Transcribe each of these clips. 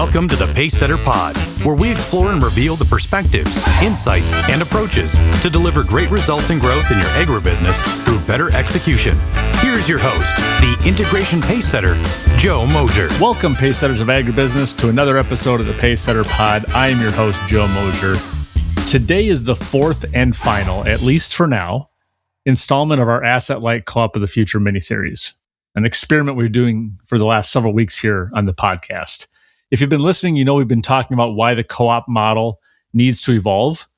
Welcome to the Pacesetter Pod, where we explore and reveal the perspectives, insights, and approaches to deliver great results and growth in your agribusiness through better execution. Here's your host, the Integration Pacesetter, Joe Mosier. Welcome, Pacesetters of Agribusiness, to another episode of the Pacesetter Pod. I am your host, Joe Mosier. Today is the fourth and final, at least for now, installment of our Asset-Light Co-op of the Future miniseries, an experiment we're doing for the last several weeks here on the podcast. If you've been listening, you know we've been talking about why the co-op model needs to evolve,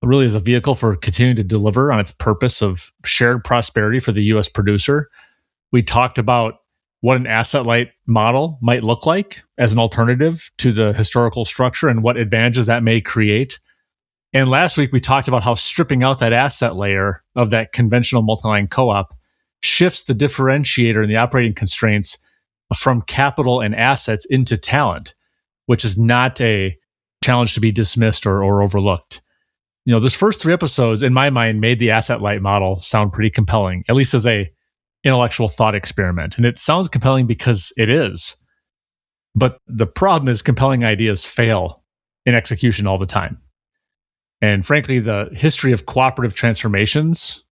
really as a vehicle for continuing to deliver on its purpose of shared prosperity for the U.S. producer. We talked about what an asset-light model might look like as an alternative to the historical structure and what advantages that may create. And last week, we talked about how stripping out that asset layer of that conventional multi-line co-op shifts the differentiator and the operating constraints from capital and assets into talent, which is not a challenge to be dismissed or overlooked. You know, those first three episodes, in my mind, made the asset-light model sound pretty compelling, at least as a intellectual thought experiment. And it sounds compelling because it is. But the problem is compelling ideas fail in execution all the time. And frankly, the history of cooperative transformations,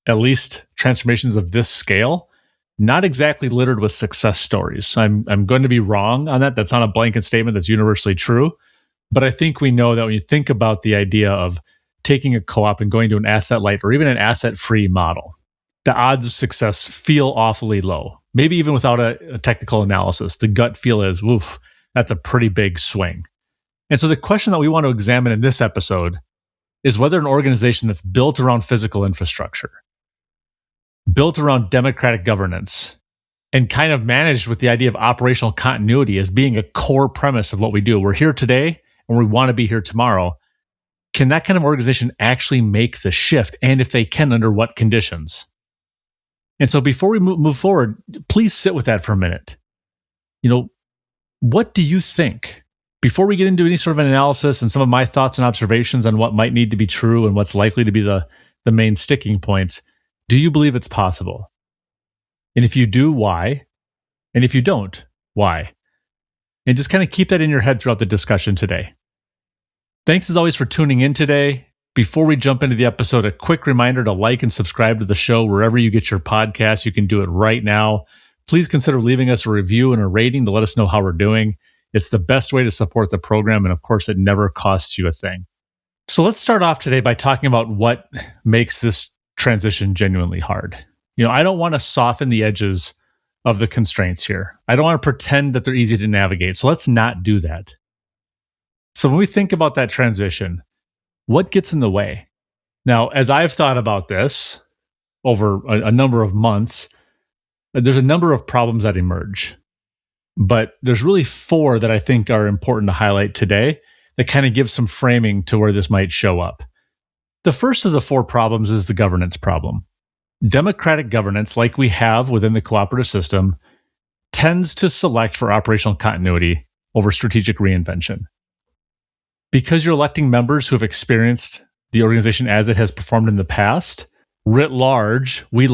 at least transformations of this scale, not exactly littered with success stories. I'm going to be wrong on that. That's not a blanket statement that's universally true. But I think we know that when you think about the idea of taking a co-op and going to an asset-light or even an asset-free model, the odds of success feel awfully low. Maybe even without a technical analysis, the gut feel is, woof, that's a pretty big swing. And so the question that we want to examine in this episode is whether an organization that's built around physical infrastructure, built around democratic governance, and kind of managed with the idea of operational continuity as being a core premise of what we do. We're here today and we want to be here tomorrow. Can that kind of organization actually make the shift? And if they can, under what conditions? And so before we move forward, please sit with that for a minute. You know, what do you think? Before we get into any sort of an analysis and some of my thoughts and observations on what might need to be true and what's likely to be the main sticking points, do you believe it's possible? And if you do, why? And if you don't, why? And just kind of keep that in your head throughout the discussion today. Thanks as always for tuning in today. Before we jump into the episode, a quick reminder to like and subscribe to the show wherever you get your podcasts. You can do it right now. Please consider leaving us a review and a rating to let us know how we're doing. It's the best way to support the program, and of course, it never costs you a thing. So let's start off today by talking about what makes this transition genuinely hard. You know, I don't want to soften the edges of the constraints here. I don't want to pretend that they're easy to navigate. So let's not do that. So when we think about that transition, what gets in the way? Now, as I've thought about this over a number of months, there's a number of problems that emerge. But there's really four that I think are important to highlight today that kind of give some framing to where this might show up. The first of the four problems is the governance problem. Democratic governance, like we have within the cooperative system, tends to select for operational continuity over strategic reinvention. Because you're electing members who have experienced the organization as it has performed in the past, writ large, we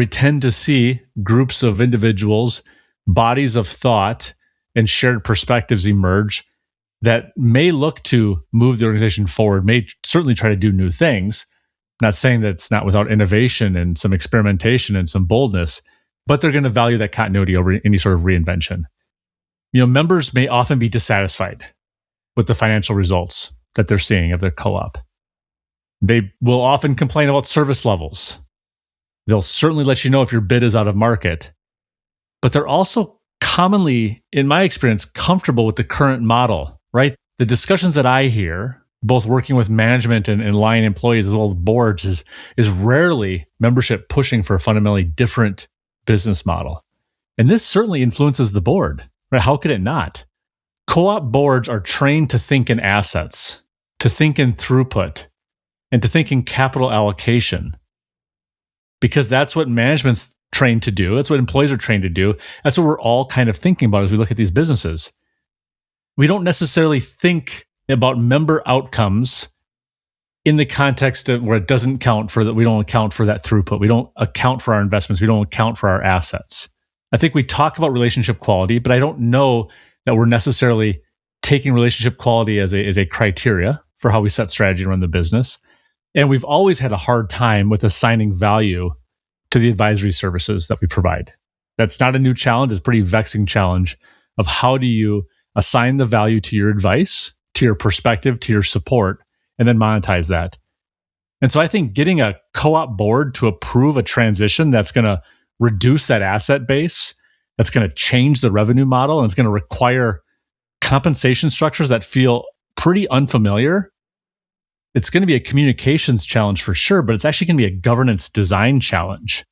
tend to see groups of individuals, bodies of thought, and shared perspectives emerge that may look to move the organization forward, may certainly try to do new things. I'm not saying that it's not without innovation and some experimentation and some boldness, but they're going to value that continuity over any sort of reinvention. You know, members may often be dissatisfied with the financial results that they're seeing of their co-op. They will often complain about service levels. They'll certainly let you know if your bid is out of market, but they're also commonly, in my experience, comfortable with the current model, right? The discussions that I hear, both working with management and line employees as well as boards, is rarely membership pushing for a fundamentally different business model. And this certainly influences the board, right? How could it not? Co-op boards are trained to think in assets, to think in throughput, and to think in capital allocation. Because that's what management's trained to do. That's what employees are trained to do. That's what we're all kind of thinking about as we look at these businesses. We don't necessarily think about member outcomes in the context of where it doesn't count for that. We don't account for that throughput. We don't account for our investments. We don't account for our assets. I think we talk about relationship quality, but I don't know that we're necessarily taking relationship quality as a criteria for how we set strategy and run the business. And we've always had a hard time with assigning value to the advisory services that we provide. That's not a new challenge. It's a pretty vexing challenge of how do you assign the value to your advice, to your perspective, to your support, and then monetize that. And so I think getting a co-op board to approve a transition that's going to reduce that asset base, that's going to change the revenue model, and it's going to require compensation structures that feel pretty unfamiliar. It's going to be a communications challenge for sure, but it's actually going to be a governance design challenge.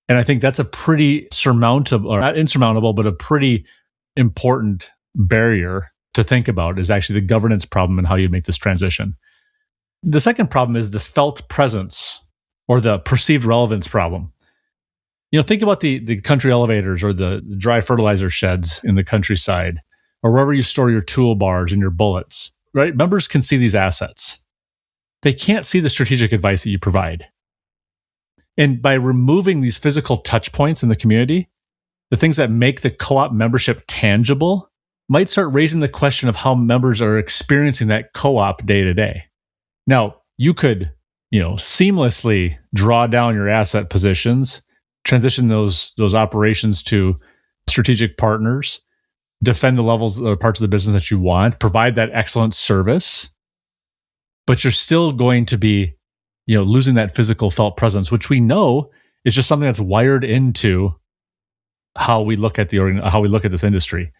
And I think that's a pretty surmountable, or not insurmountable, but a pretty important barrier to think about is actually the governance problem and how you make this transition. The second problem is the felt presence or the perceived relevance problem. Think about the country elevators or the dry fertilizer sheds in the countryside or wherever you store your toolbars and your bullets, right? Members can see these assets. They can't see the strategic advice that you provide. And by removing these physical touch points in the community, the things that make the co-op membership tangible might start raising the question of how members are experiencing that co-op day to day. Now, you could, seamlessly draw down your asset positions, transition those operations to strategic partners, defend the levels or parts of the business that you want, provide that excellent service, but you're still going to be, losing that physical felt presence, which we know is just something that's wired into how we look at how we look at this industry.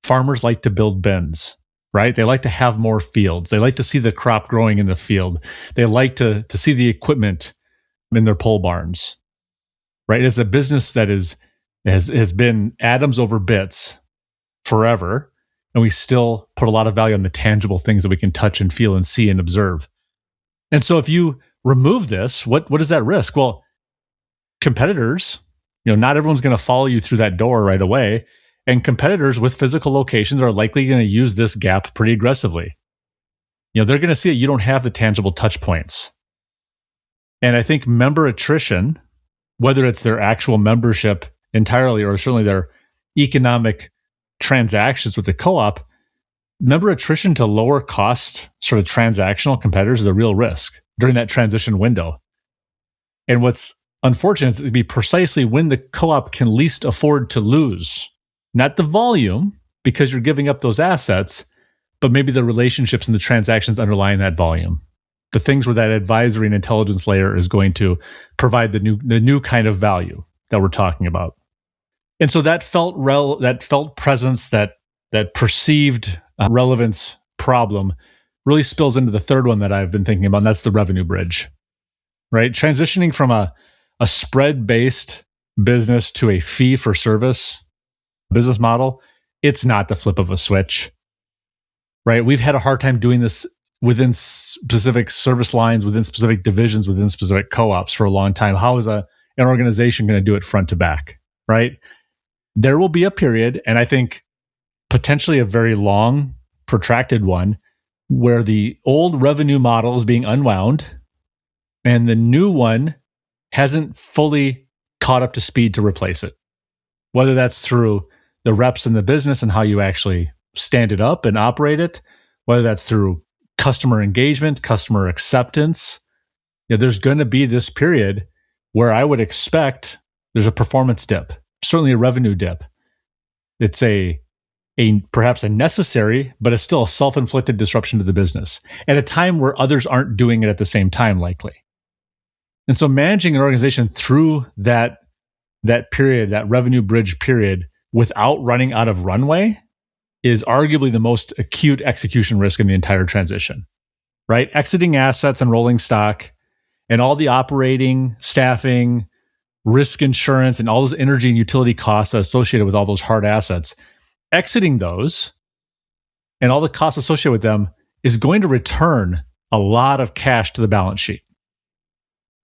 Farmers like to build bins, right? They like to have more fields. They like to see the crop growing in the field. They like to see the equipment in their pole barns, right? It's a business that has been atoms over bits forever, and we still put a lot of value on the tangible things that we can touch and feel and see and observe. And so if you remove this, what is that risk? Well, competitors, not everyone's going to follow you through that door right away. And competitors with physical locations are likely going to use this gap pretty aggressively. They're going to see that you don't have the tangible touch points. And I think member attrition, whether it's their actual membership entirely or certainly their economic transactions with the co-op, member attrition to lower cost sort of transactional competitors is a real risk during that transition window. And what's unfortunate is it'd be precisely when the co-op can least afford to lose. Not the volume, because you're giving up those assets, but maybe the relationships and the transactions underlying that volume. The things where that advisory and intelligence layer is going to provide the new kind of value that we're talking about. And so that felt presence, that perceived relevance problem really spills into the third one that I've been thinking about, and that's the revenue bridge, right? Transitioning from a spread-based business to a fee-for-service business model, it's not the flip of a switch, right? We've had a hard time doing this within specific service lines, within specific divisions, within specific co-ops for a long time. How is an organization going to do it front to back, right? There will be a period, and I think potentially a very long, protracted one, where the old revenue model is being unwound and the new one hasn't fully caught up to speed to replace it. Whether that's through the reps in the business and how you actually stand it up and operate it, whether that's through customer engagement, customer acceptance, there's going to be this period where I would expect there's a performance dip, certainly a revenue dip. It's a perhaps a necessary, but it's still a self-inflicted disruption to the business at a time where others aren't doing it at the same time, likely. And so managing an organization through that period, that revenue bridge period, without running out of runway is arguably the most acute execution risk in the entire transition, right? Exiting assets and rolling stock and all the operating, staffing, risk insurance, and all those energy and utility costs associated with all those hard assets, exiting those and all the costs associated with them is going to return a lot of cash to the balance sheet.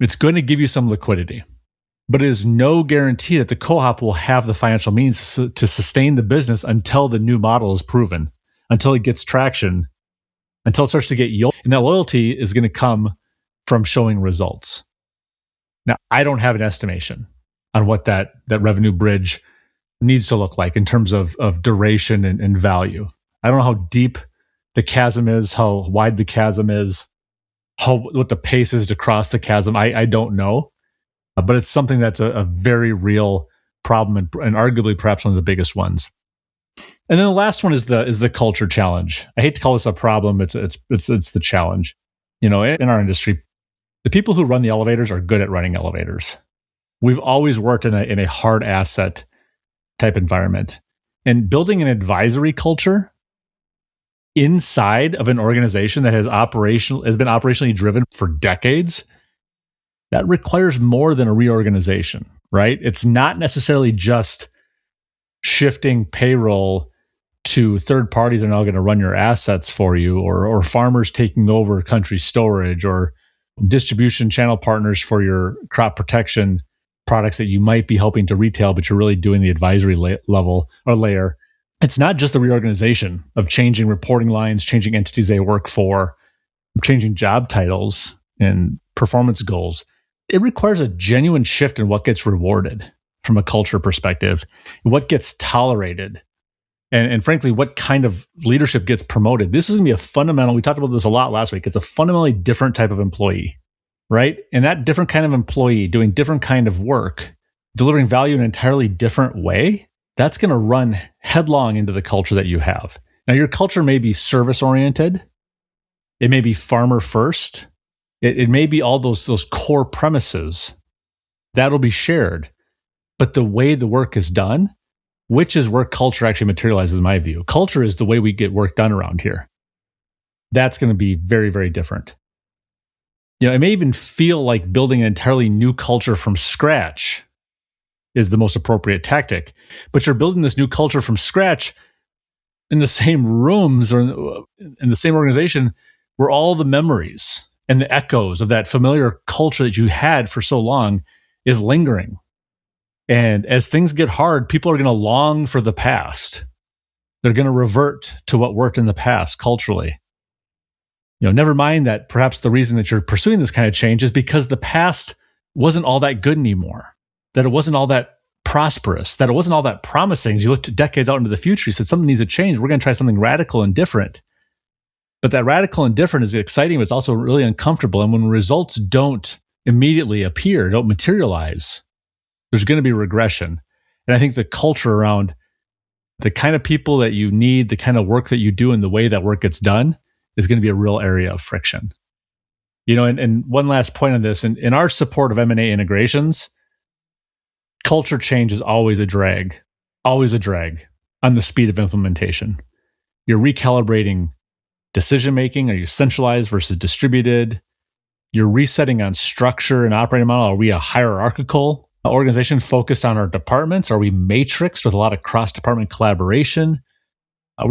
It's going to give you some liquidity, but it is no guarantee that the co-op will have the financial means to sustain the business until the new model is proven, until it gets traction, until it starts to get yield. And that loyalty is going to come from showing results. Now, I don't have an estimation on what that revenue bridge needs to look like in terms of duration and value. I don't know how deep the chasm is, how wide the chasm is, what the pace is to cross the chasm. I don't know, but it's something that's a very real problem and arguably perhaps one of the biggest ones. And then the last one is the culture challenge. I hate to call this a problem. It's the challenge. In our industry, the people who run the elevators are good at running elevators. We've always worked in a hard asset type environment, and building an advisory culture inside of an organization that has been operationally driven for decades, that requires more than a reorganization, right? It's not necessarily just shifting payroll to third parties that are now going to run your assets for you, or farmers taking over country storage, or distribution channel partners for your crop protection products that you might be helping to retail, but you're really doing the advisory level or layer. It's not just the reorganization of changing reporting lines, changing entities they work for, changing job titles and performance goals. It requires a genuine shift in what gets rewarded from a culture perspective, and what gets tolerated, and frankly, what kind of leadership gets promoted. This is going to be a fundamental, we talked about this a lot last week, it's a fundamentally different type of employee, right? And that different kind of employee doing different kind of work, delivering value in an entirely different way, that's going to run headlong into the culture that you have. Now, your culture may be service-oriented. It may be farmer first. It may be all those core premises. That'll be shared. But the way the work is done, which is where culture actually materializes in my view. Culture is the way we get work done around here. That's going to be very, very different. It may even feel like building an entirely new culture from scratch is the most appropriate tactic. But you're building this new culture from scratch in the same rooms or in the same organization where all the memories and the echoes of that familiar culture that you had for so long is lingering. And as things get hard, people are going to long for the past. They're going to revert to what worked in the past culturally. Never mind that perhaps the reason that you're pursuing this kind of change is because the past wasn't all that good anymore, that it wasn't all that prosperous, that it wasn't all that promising. As you looked decades out into the future, you said something needs to change. We're going to try something radical and different. But that radical and different is exciting, but it's also really uncomfortable. And when results don't immediately appear, don't materialize, there's going to be regression. And I think the culture around the kind of people that you need, the kind of work that you do, and the way that work gets done is going to be a real area of friction. And one last point on this, in our support of M&A integrations, culture change is always a drag on the speed of implementation. You're recalibrating decision-making. Are you centralized versus distributed? You're resetting on structure and operating model. Are we a hierarchical organization focused on our departments? Are we matrixed with a lot of cross-department collaboration? Are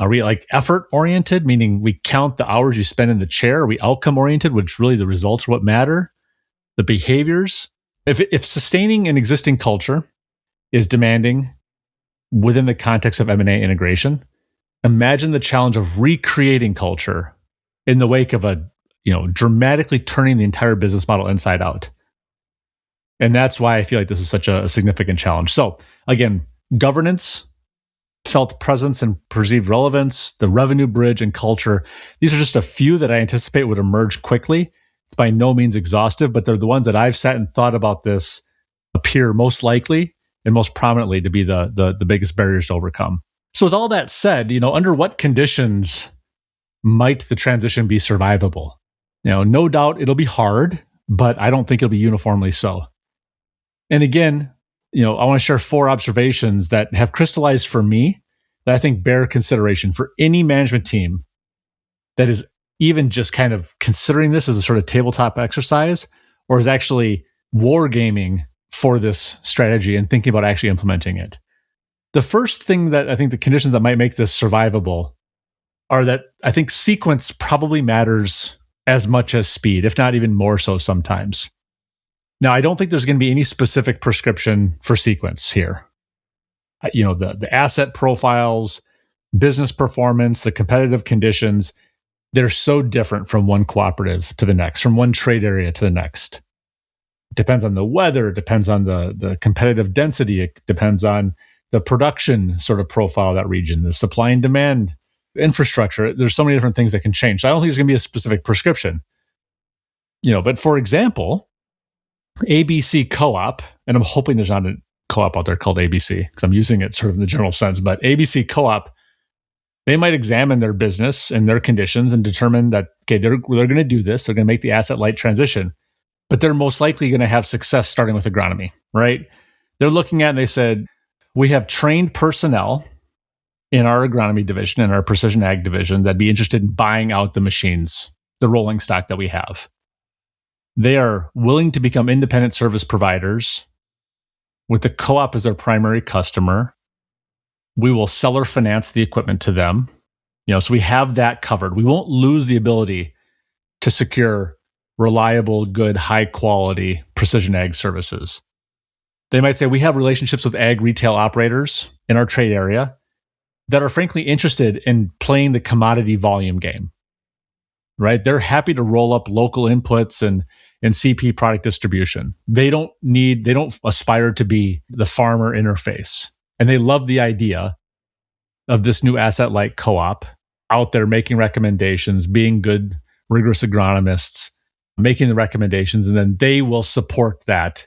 we like effort-oriented, meaning we count the hours you spend in the chair? Are we outcome-oriented, which really the results are what matter? The behaviors? If sustaining an existing culture is demanding within the context of M&A integration, imagine the challenge of recreating culture in the wake of dramatically turning the entire business model inside out. And that's why I feel like this is such a significant challenge. So again, governance, felt presence and perceived relevance, the revenue bridge, and culture. These are just a few that I anticipate would emerge quickly. It's by no means exhaustive, but they're the ones that I've sat and thought about this appear most likely and most prominently to be the biggest barriers to overcome. So with all that said, under what conditions might the transition be survivable? No doubt it'll be hard, but I don't think it'll be uniformly so. And again, I want to share 4 observations that have crystallized for me that I think bear consideration for any management team that is even just kind of considering this as a sort of tabletop exercise, or is actually wargaming for this strategy and thinking about actually implementing it. The first thing that I think the conditions that might make this survivable are that I think sequence probably matters as much as speed, if not even more so sometimes. Now, I don't think there's going to be any specific prescription for sequence here. The asset profiles, business performance, the competitive conditions, they're so different from one cooperative to the next, from one trade area to the next. depends on the weather, it depends on the competitive density, it depends on the production sort of profile of that region, the supply and demand infrastructure. There's so many different things that can change. So I don't think there's going to be a specific prescription. But for example, ABC Co-op, and I'm hoping there's not a co-op out there called ABC because I'm using it sort of in the general sense, but ABC Co-op, they might examine their business and their conditions and determine that, okay, they're going to do this. They're going to make the asset light transition, but they're most likely going to have success starting with agronomy, right? They're looking at, and they said, we have trained personnel in our agronomy division and our precision ag division that'd be interested in buying out the machines, the rolling stock that we have. They are willing to become independent service providers with the co-op as their primary customer. We will seller finance the equipment to them. So we have that covered. We won't lose the ability to secure reliable, good, high quality precision ag services. They might say we have relationships with ag retail operators in our trade area that are frankly interested in playing the commodity volume game, right? They're happy to roll up local inputs and CP product distribution. They don't aspire to be the farmer interface. And they love the idea of this new asset-light co-op out there making recommendations, being good, rigorous agronomists, making the recommendations, and then they will support that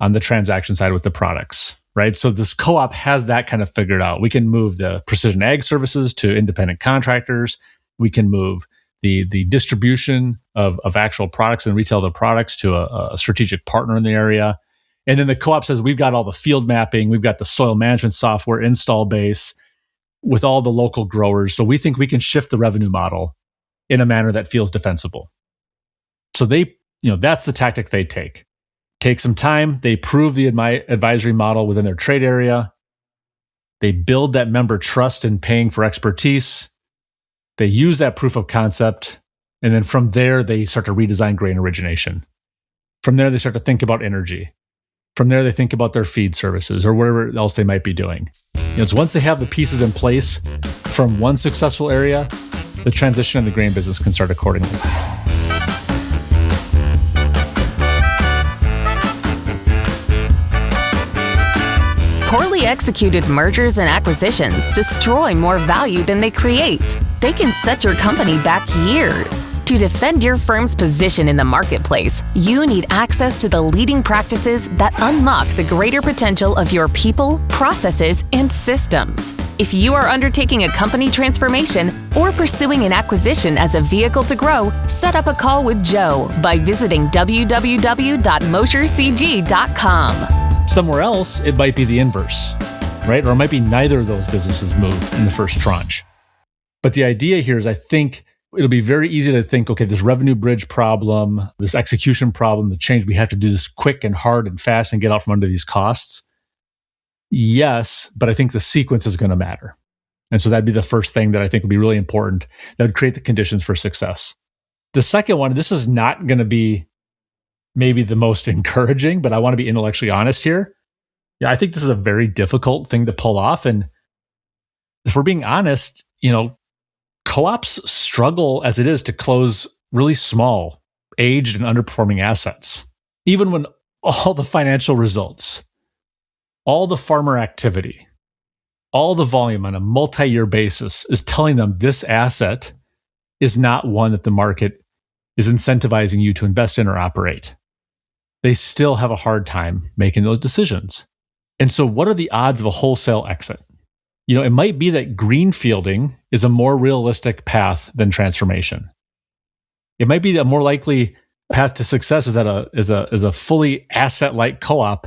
on the transaction side with the products, right? So this co-op has that kind of figured out. We can move the precision ag services to independent contractors. We can move the distribution of actual products and retail the products to a strategic partner in the area. And then the co-op says, we've got all the field mapping, we've got the soil management software install base with all the local growers. So we think we can shift the revenue model in a manner that feels defensible. So that's the tactic they take. Take some time, they prove the advisory model within their trade area. They build that member trust in paying for expertise. They use that proof of concept. And then from there, they start to redesign grain origination. From there, they start to think about energy. From there, they think about their feed services or whatever else they might be doing. It's once they have the pieces in place from one successful area, the transition in the grain business can start accordingly. Poorly executed mergers and acquisitions destroy more value than they create. They can set your company back years. To defend your firm's position in the marketplace, you need access to the leading practices that unlock the greater potential of your people, processes, and systems. If you are undertaking a company transformation or pursuing an acquisition as a vehicle to grow, set up a call with Joe by visiting www.moshercg.com. Somewhere else, it might be the inverse, right? Or it might be neither of those businesses move in the first tranche. But the idea here is I think it'll be very easy to think, okay, this revenue bridge problem, this execution problem, the change, we have to do this quick and hard and fast and get out from under these costs. Yes, but I think the sequence is going to matter. And so that'd be the first thing that I think would be really important. That would create the conditions for success. The second one, this is not going to be maybe the most encouraging, but I want to be intellectually honest here. Yeah, I think this is a very difficult thing to pull off. And if we're being honest, co-ops struggle as it is to close really small, aged and underperforming assets. Even when all the financial results, all the farmer activity, all the volume on a multi-year basis is telling them this asset is not one that the market is incentivizing you to invest in or operate. They still have a hard time making those decisions. And so what are the odds of a wholesale exit? It might be that greenfielding is a more realistic path than transformation. It might be a more likely path to success is that a fully asset-light co-op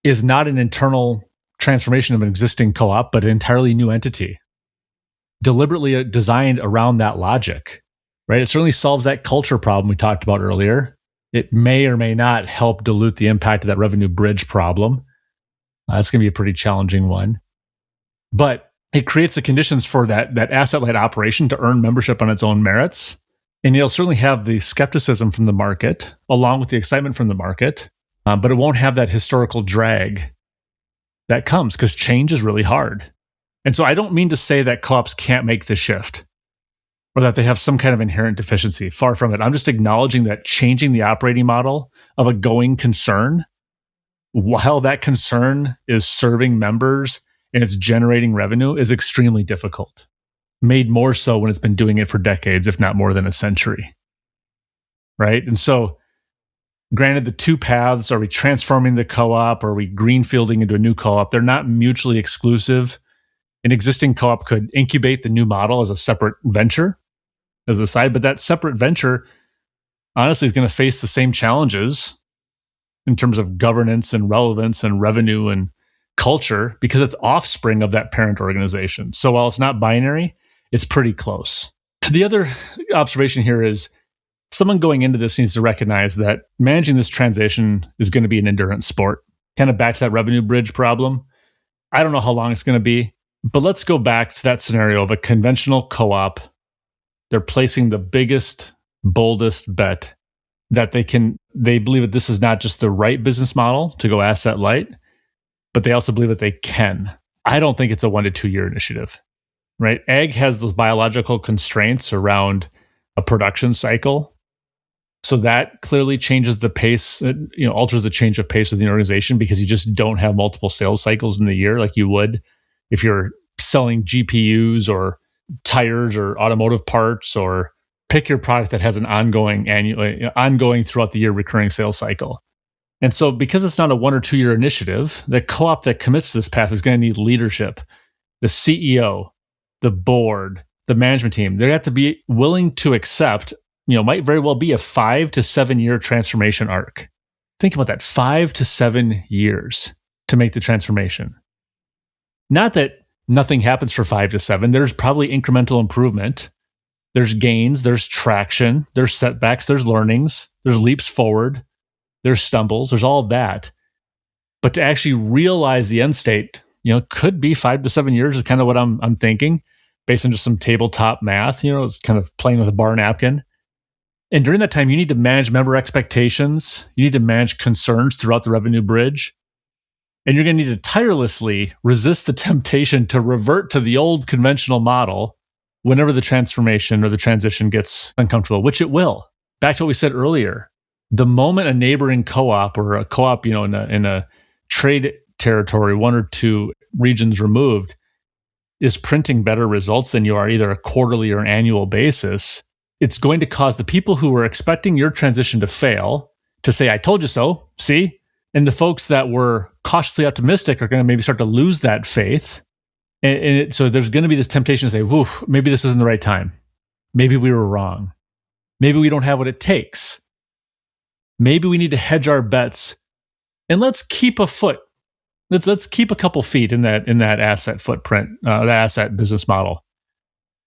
is not an internal transformation of an existing co-op, but an entirely new entity, deliberately designed around that logic, right? It certainly solves that culture problem we talked about earlier. It may or may not help dilute the impact of that revenue bridge problem. That's going to be a pretty challenging one. But it creates the conditions for that asset-light operation to earn membership on its own merits. And you'll certainly have the skepticism from the market, along with the excitement from the market, but it won't have that historical drag that comes because change is really hard. And so I don't mean to say that co-ops can't make the shift. or that they have some kind of inherent deficiency. Far from it. I'm just acknowledging that changing the operating model of a going concern, while that concern is serving members and it's generating revenue, is extremely difficult. Made more so when it's been doing it for decades, if not more than a century. Right? And so, granted, the two paths, are we transforming the co-op, or are we greenfielding into a new co-op? They're not mutually exclusive. An existing co-op could incubate the new model as a separate venture, as a side, but that separate venture, honestly, is going to face the same challenges in terms of governance and relevance and revenue and culture, because it's offspring of that parent organization. So while it's not binary, it's pretty close. The other observation here is someone going into this needs to recognize that managing this transition is going to be an endurance sport. Kind of back to that revenue bridge problem. I don't know how long it's going to be, but let's go back to that scenario of a conventional co-op. They're placing the biggest, boldest bet that they believe that this is not just the right business model to go asset light, but they also believe that they can. I don't think it's a 1 to 2 year initiative, right? Ag has those biological constraints around a production cycle. So that clearly changes the pace, alters the change of pace of the organization, because you just don't have multiple sales cycles in the year like you would if you're selling GPUs or tires or automotive parts, or pick your product that has an ongoing throughout the year recurring sales cycle. And so because it's not a 1 or 2 year initiative, the co-op that commits to this path is going to need leadership, the CEO, the board, the management team. They have to be willing to accept, might very well be a 5 to 7 year transformation arc. Think about that, 5 to 7 years to make the transformation. Not that nothing happens for 5 to 7. There's probably incremental improvement. There's gains, there's traction, there's setbacks, there's learnings, there's leaps forward, there's stumbles, there's all of that. But to actually realize the end state, could be 5 to 7 years is kind of what I'm thinking, based on just some tabletop math. It's kind of playing with a bar napkin. And during that time, you need to manage member expectations. You need to manage concerns throughout the revenue bridge. And you're going to need to tirelessly resist the temptation to revert to the old conventional model whenever the transformation or the transition gets uncomfortable, which it will. Back to what we said earlier, the moment a neighboring co-op or a co-op, in a trade territory, 1 or 2 regions removed, is printing better results than you are either a quarterly or an annual basis, it's going to cause the people who were expecting your transition to fail to say, I told you so, see? And the folks that were cautiously optimistic are going to maybe start to lose that faith. So there's going to be this temptation to say, whew, maybe this isn't the right time. Maybe we were wrong. Maybe we don't have what it takes. Maybe we need to hedge our bets. And let's keep a foot. Let's keep a couple feet in that asset footprint, the asset business model.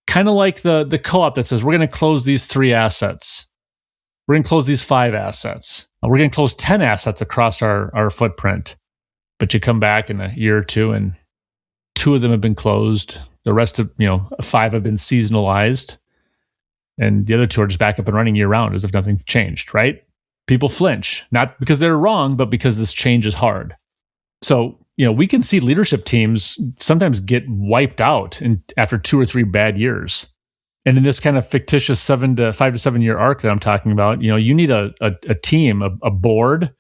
Kind of like the co-op that says, we're going to close these 3 assets. We're going to close these 5 assets. We're going to close 10 assets across our footprint. But you come back in a year or two and 2 of them have been closed. The rest of, 5 have been seasonalized. And the other 2 are just back up and running year round as if nothing changed, right? People flinch, not because they're wrong, but because this change is hard. So, we can see leadership teams sometimes get wiped out after 2 or 3 bad years. And in this kind of fictitious 5 to 7 year arc that I'm talking about, you need a team, a board,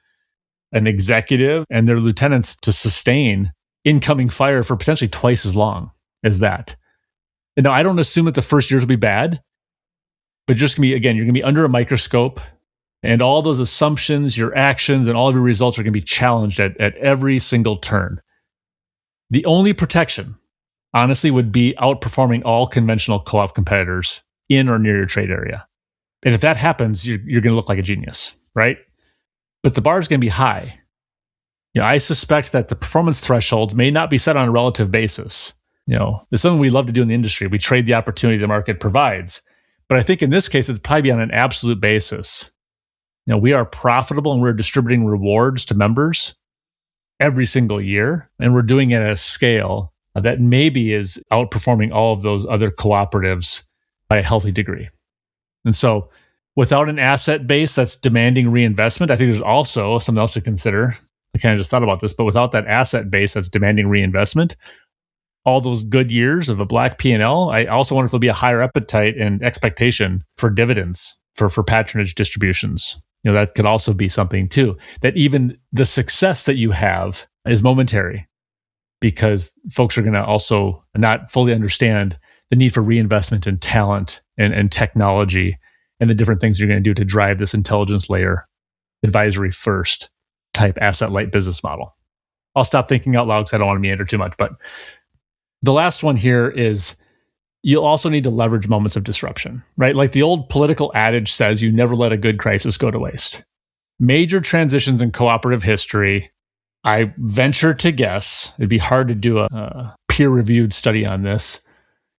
an executive, and their lieutenants to sustain incoming fire for potentially twice as long as that. And now I don't assume that the first years will be bad, but just you're going to be under a microscope, and all those assumptions, your actions, and all of your results are going to be challenged at every single turn. The only protection, honestly, would be outperforming all conventional co-op competitors in or near your trade area. And if that happens, you're going to look like a genius, right? But the bar is going to be high. I suspect that the performance threshold may not be set on a relative basis. It's something we love to do in the industry. We trade the opportunity the market provides. But I think in this case, it's probably on an absolute basis. We are profitable and we're distributing rewards to members every single year. And we're doing it at a scale that maybe is outperforming all of those other cooperatives by a healthy degree. And so without an asset base that's demanding reinvestment, I think there's also something else to consider. I kind of just thought about this, but without that asset base that's demanding reinvestment, all those good years of a black P&L, I also wonder if there'll be a higher appetite and expectation for dividends, for patronage distributions. That could also be something too, that even the success that you have is momentary, because folks are going to also not fully understand the need for reinvestment in talent and technology and the different things you're going to do to drive this intelligence layer, advisory first type asset light business model. I'll stop thinking out loud because I don't want to meander too much. But the last one here is you'll also need to leverage moments of disruption, right? Like the old political adage says, you never let a good crisis go to waste. Major transitions in cooperative history, I venture to guess, it'd be hard to do a peer-reviewed study on this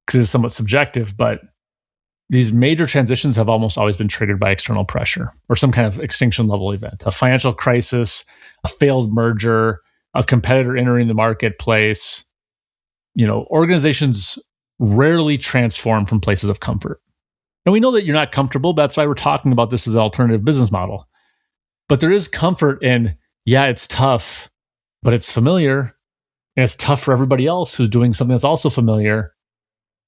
because it's somewhat subjective, but these major transitions have almost always been triggered by external pressure or some kind of extinction level event, a financial crisis, a failed merger, a competitor entering the marketplace. Organizations rarely transform from places of comfort. And we know that you're not comfortable. That's why we're talking about this as an alternative business model. But there is comfort in, yeah, it's tough, but it's familiar. And it's tough for everybody else who's doing something that's also familiar.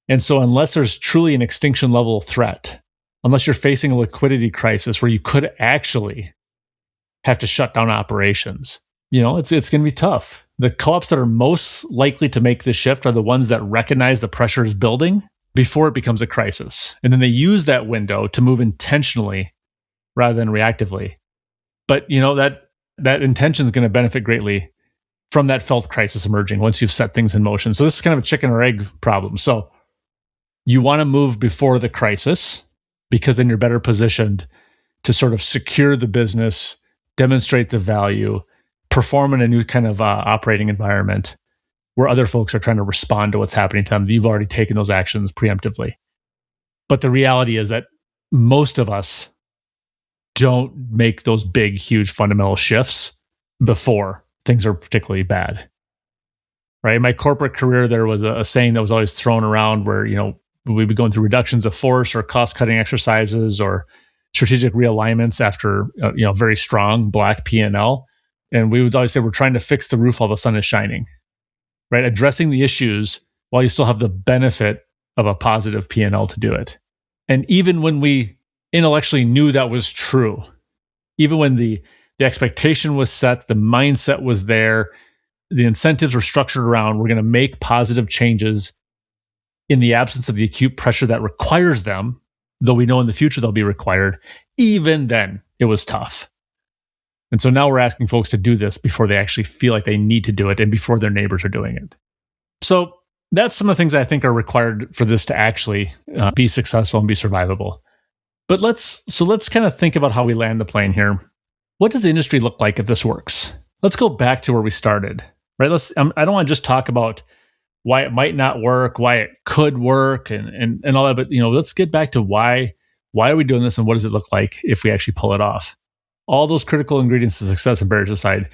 And so unless there's truly an extinction level threat, unless you're facing a liquidity crisis where you could actually have to shut down operations, it's going to be tough. The co-ops that are most likely to make this shift are the ones that recognize the pressure is building before it becomes a crisis. And then they use that window to move intentionally rather than reactively. But, that intention is going to benefit greatly from that felt crisis emerging once you've set things in motion. So this is kind of a chicken or egg problem. So you want to move before the crisis because then you're better positioned to sort of secure the business, demonstrate the value, perform in a new kind of operating environment where other folks are trying to respond to what's happening to them. You've already taken those actions preemptively. But the reality is that most of us don't make those big, huge fundamental shifts before things are particularly bad. Right? In my corporate career, there was a saying that was always thrown around where, we'd be going through reductions of force or cost-cutting exercises or strategic realignments after, very strong black P&L. And we would always say, we're trying to fix the roof while the sun is shining, right? Addressing the issues while you still have the benefit of a positive P&L to do it. And even when we intellectually knew that was true, even when the expectation was set, the mindset was there, the incentives were structured around, we're going to make positive changes in the absence of the acute pressure that requires them, though we know in the future they'll be required, even then it was tough. And so now we're asking folks to do this before they actually feel like they need to do it and before their neighbors are doing it. So that's some of the things I think are required for this to actually be successful and be survivable. But let's kind of think about how we land the plane here. What does the industry look like if this works? Let's go back to where we started, right? I don't want to just talk about why it might not work, why it could work, and all that. But let's get back to why are we doing this, and what does it look like if we actually pull it off? All those critical ingredients to success and barriers aside,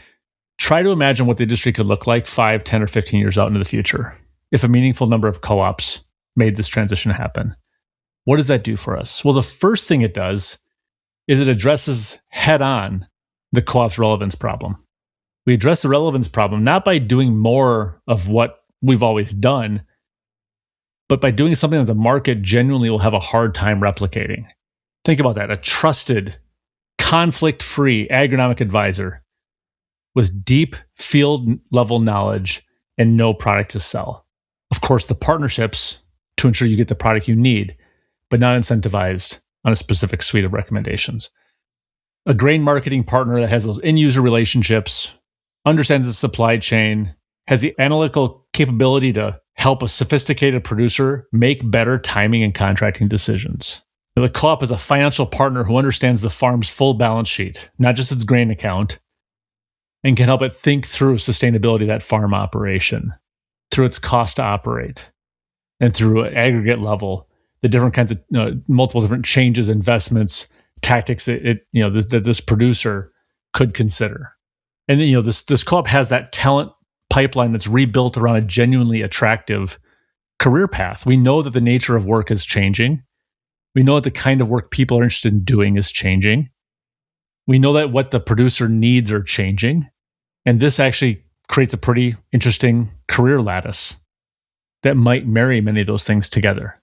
try to imagine what the industry could look like 5, 10, or 15 years out into the future if a meaningful number of co-ops made this transition happen. What does that do for us? Well, the first thing it does is it addresses head-on the co-op's relevance problem. We address the relevance problem not by doing more of what we've always done, but by doing something that the market genuinely will have a hard time replicating. Think about that. A trusted, conflict-free agronomic advisor with deep field-level knowledge and no product to sell. Of course, the partnerships to ensure you get the product you need, but not incentivized on a specific suite of recommendations. A grain marketing partner that has those end-user relationships, understands the supply chain, has the analytical capability to help a sophisticated producer make better timing and contracting decisions. The co-op is a financial partner who understands the farm's full balance sheet, not just its grain account, and can help it think through sustainability of that farm operation, through its cost to operate, and through aggregate level, the different kinds of multiple different changes, investments, tactics that this producer could consider. And this co-op has that talent pipeline that's rebuilt around a genuinely attractive career path. We know that the nature of work is changing. We know that the kind of work people are interested in doing is changing. We know that what the producer needs are changing. And this actually creates a pretty interesting career lattice. that might marry many of those things together.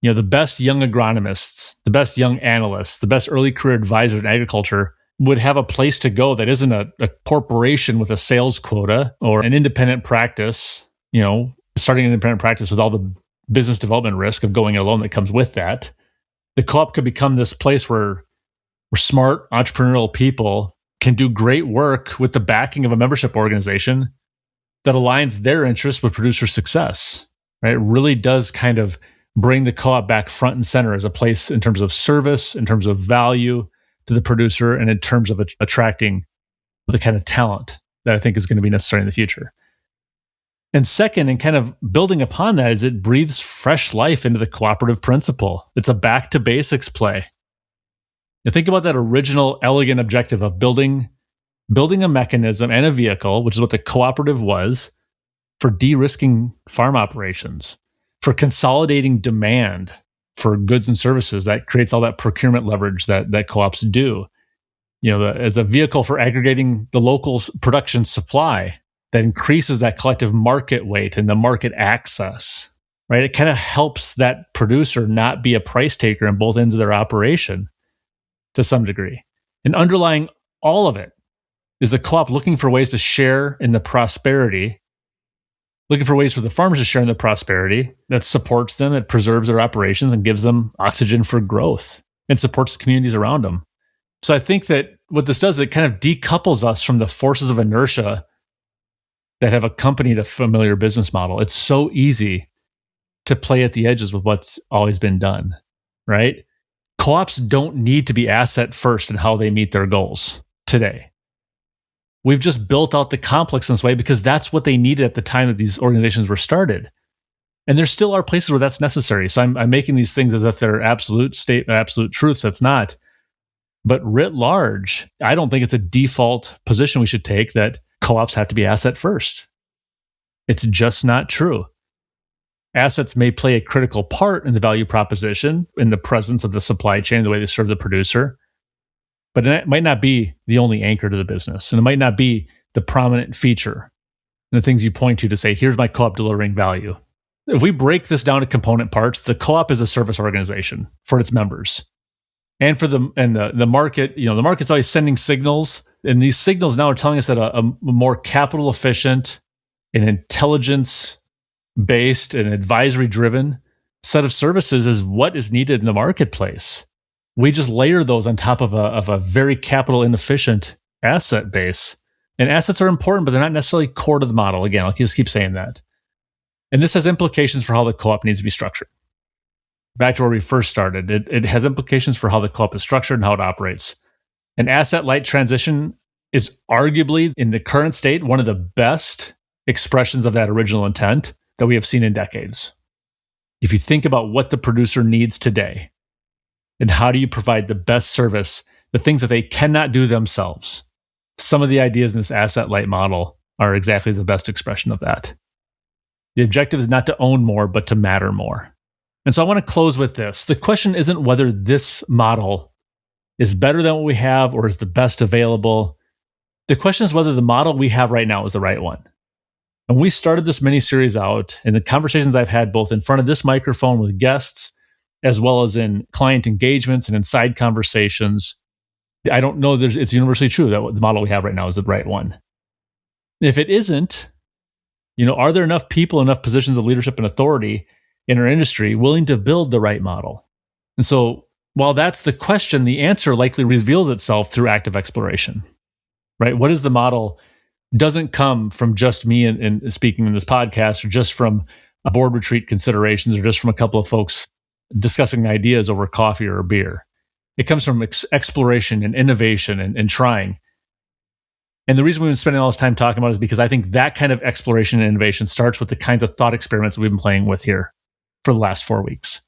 The best young agronomists, the best young analysts, the best early career advisors in agriculture would have a place to go that isn't a corporation with a sales quota or an independent practice, starting an independent practice with all the business development risk of going it alone that comes with that. The co-op could become this place where smart entrepreneurial people can do great work with the backing of a membership organization that aligns their interests with producer success. Right? It really does kind of bring the co-op back front and center as a place in terms of service, in terms of value to the producer, and in terms of attracting the kind of talent that I think is going to be necessary in the future. And second, and kind of building upon that, is it breathes fresh life into the cooperative principle. It's a back to basics play. Think about that original elegant objective of building a mechanism and a vehicle, which is what the cooperative was, for de-risking farm operations, for consolidating demand for goods and services that creates all that procurement leverage that co-ops do. As a vehicle for aggregating the local production supply that increases that collective market weight and the market access, right? It kind of helps that producer not be a price taker on both ends of their operation to some degree. And underlying all of it is the co-op looking for ways to share in the prosperity, looking for ways for the farmers to share in the prosperity that supports them, that preserves their operations and gives them oxygen for growth and supports the communities around them. So I think that what this does, it kind of decouples us from the forces of inertia that have accompanied a familiar business model. It's so easy to play at the edges with what's always been done, right? Co-ops don't need to be asset first in how they meet their goals today. We've just built out the complex in this way because that's what they needed at the time that these organizations were started. And there still are places where that's necessary. So I'm making these things as if they're absolute truths. That's not. But writ large, I don't think it's a default position we should take that co-ops have to be asset first. It's just not true. Assets may play a critical part in the value proposition, in the presence of the supply chain, the way they serve the producer. But it might not be the only anchor to the business. And it might not be the prominent feature and the things you point to say, here's my co-op delivering value. If we break this down to component parts, the co-op is a service organization for its members. And for the market, the market's always sending signals. And these signals now are telling us that a more capital efficient and intelligence-based and advisory-driven set of services is what is needed in the marketplace. We just layer those on top of a very capital inefficient asset base. And assets are important, but they're not necessarily core to the model. Again, I'll just keep saying that. And this has implications for how the co-op needs to be structured. Back to where we first started, it has implications for how the co-op is structured and how it operates. An asset-light transition is arguably, in the current state, one of the best expressions of that original intent that we have seen in decades. If you think about what the producer needs today, and how do you provide the best service, the things that they cannot do themselves, some of the ideas in this asset-light model are exactly the best expression of that. The objective is not to own more, but to matter more. And so I want to close with this. The question isn't whether this model is better than what we have or is the best available. The question is whether the model we have right now is the right one. And we started this mini-series out in the conversations I've had both in front of this microphone with guests, as well as in client engagements and in side conversations. I don't know that it's universally true that the model we have right now is the right one. If it isn't, are there enough people, enough positions of leadership and authority in our industry willing to build the right model? And so while that's the question, the answer likely reveals itself through active exploration, right? What is the model doesn't come from just me and speaking in this podcast or just from a board retreat considerations or just from a couple of folks discussing ideas over coffee or a beer. It comes from exploration and innovation and trying. And the reason we've been spending all this time talking about it is because I think that kind of exploration and innovation starts with the kinds of thought experiments that we've been playing with here for the last 4 weeks.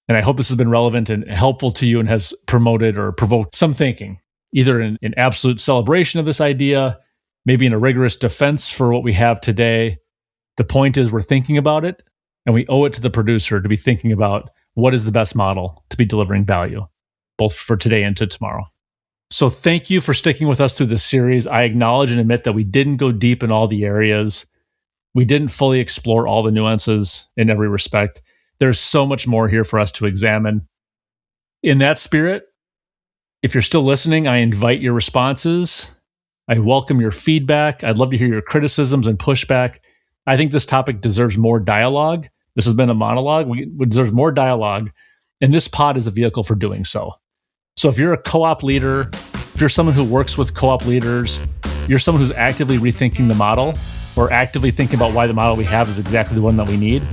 And I hope this has been relevant and helpful to you and has promoted or provoked some thinking, either in absolute celebration of this idea, maybe in a rigorous defense for what we have today. The point is we're thinking about it, and we owe it to the producer to be thinking about what is the best model to be delivering value, both for today and to tomorrow. So thank you for sticking with us through this series. I acknowledge and admit that we didn't go deep in all the areas. We didn't fully explore all the nuances in every respect. There's so much more here for us to examine. In that spirit, if you're still listening, I invite your responses. I welcome your feedback. I'd love to hear your criticisms and pushback. I think this topic deserves more dialogue. This has been a monologue. We deserve more dialogue, and this pod is a vehicle for doing so. So if you're a co-op leader, if you're someone who works with co-op leaders, you're someone who's actively rethinking the model or actively thinking about why the model we have is exactly the one that we need,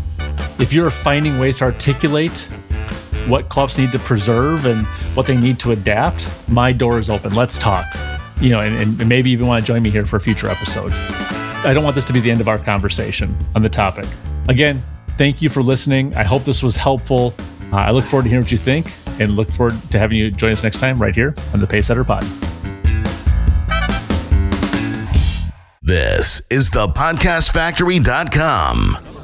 if you're finding ways to articulate what co-ops need to preserve and what they need to adapt, my door is open. Let's talk. And maybe even want to join me here for a future episode. I don't want this to be the end of our conversation on the topic. Again, thank you for listening. I hope this was helpful. I look forward to hearing what you think and look forward to having you join us next time right here on the Pacesetter Pod. This is thepodcastfactory.com.